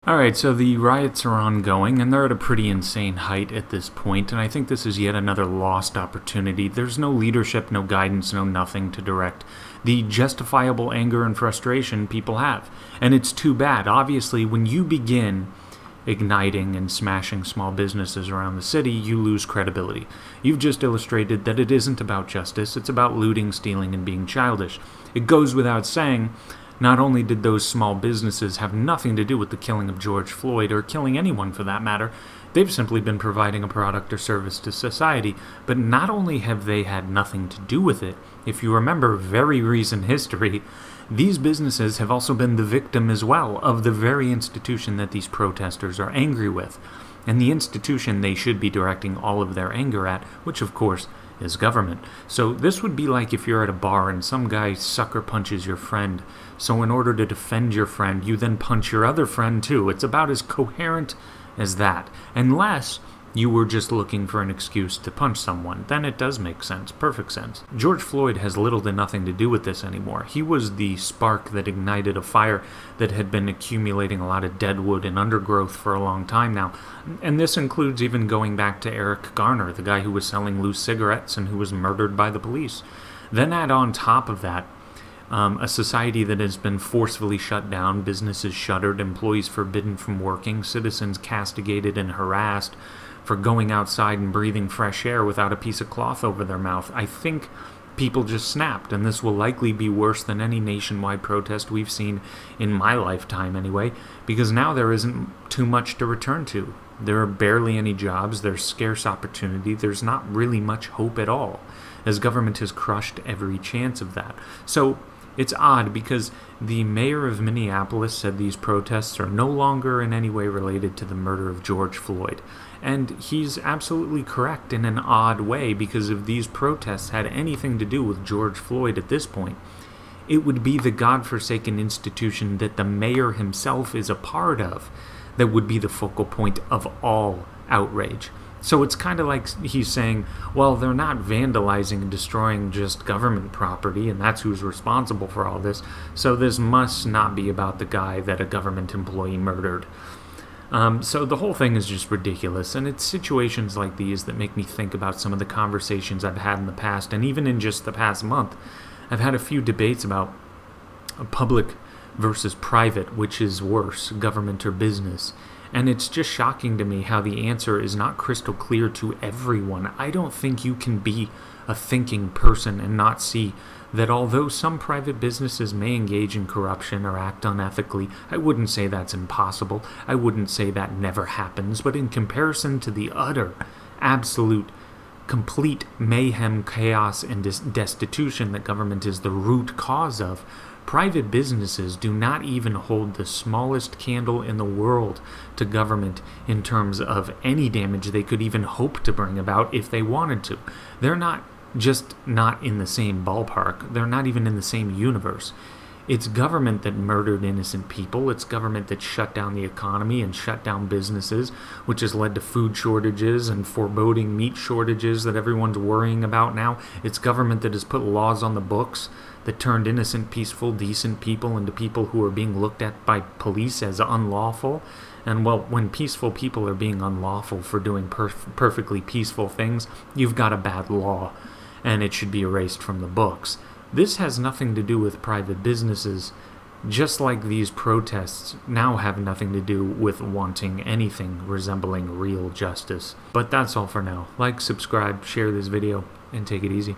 Alright, so the riots are ongoing, and they're at a pretty insane height at this point, and I think this is yet another lost opportunity. There's no leadership, no guidance, no nothing to direct the justifiable anger and frustration people have. And it's too bad. Obviously, when you begin igniting and smashing small businesses around the city, you lose credibility. You've just illustrated that it isn't about justice, it's about looting, stealing, and being childish. It goes without saying, not only did those small businesses have nothing to do with the killing of George Floyd, or killing anyone for that matter, they've simply been providing a product or service to society. But not only have they had nothing to do with it, if you remember very recent history, these businesses have also been the victim as well of the very institution that these protesters are angry with. And the institution they should be directing all of their anger at, which of course is government. So this would be like if you're at a bar and some guy sucker punches your friend. So in order to defend your friend, you then punch your other friend too. It's about as coherent as that. Unless you were just looking for an excuse to punch someone, then it does make sense, perfect sense. George Floyd has little to nothing to do with this anymore. He was the spark that ignited a fire that had been accumulating a lot of deadwood and undergrowth for a long time now. And this includes even going back to Eric Garner, the guy who was selling loose cigarettes and who was murdered by the police. Then add on top of that, a society that has been forcefully shut down, businesses shuttered, employees forbidden from working, citizens castigated and harassed for going outside and breathing fresh air without a piece of cloth over their mouth. I think people just snapped, and this will likely be worse than any nationwide protest we've seen in my lifetime anyway, because now there isn't too much to return to. There are barely any jobs, there's scarce opportunity, there's not really much hope at all, as government has crushed every chance of that. So it's odd because the mayor of Minneapolis said these protests are no longer in any way related to the murder of George Floyd. And he's absolutely correct in an odd way, because if these protests had anything to do with George Floyd at this point, it would be the godforsaken institution that the mayor himself is a part of that would be the focal point of all outrage. So it's kind of like he's saying, well, they're not vandalizing and destroying just government property, and that's who's responsible for all this, so this must not be about the guy that a government employee murdered. So the whole thing is just ridiculous, and it's situations like these that make me think about some of the conversations I've had in the past, and even in just the past month, I've had a few debates about public versus private, which is worse, government or business. And it's just shocking to me how the answer is not crystal clear to everyone. I don't think you can be a thinking person and not see that although some private businesses may engage in corruption or act unethically, I wouldn't say that's impossible. I wouldn't say that never happens. But in comparison to the utter, absolute, complete mayhem, chaos, and destitution that government is the root cause of, private businesses do not even hold the smallest candle in the world to government in terms of any damage they could even hope to bring about if they wanted to. They're not just not in the same ballpark. They're not even in the same universe. It's government that murdered innocent people. It's government that shut down the economy and shut down businesses, which has led to food shortages and foreboding meat shortages that everyone's worrying about now. It's government that has put laws on the books that turned innocent, peaceful, decent people into people who are being looked at by police as unlawful. And well, when peaceful people are being unlawful for doing perfectly peaceful things, you've got a bad law, and it should be erased from the books. This has nothing to do with private businesses, just like these protests now have nothing to do with wanting anything resembling real justice. But that's all for now. Like, subscribe, share this video, and take it easy.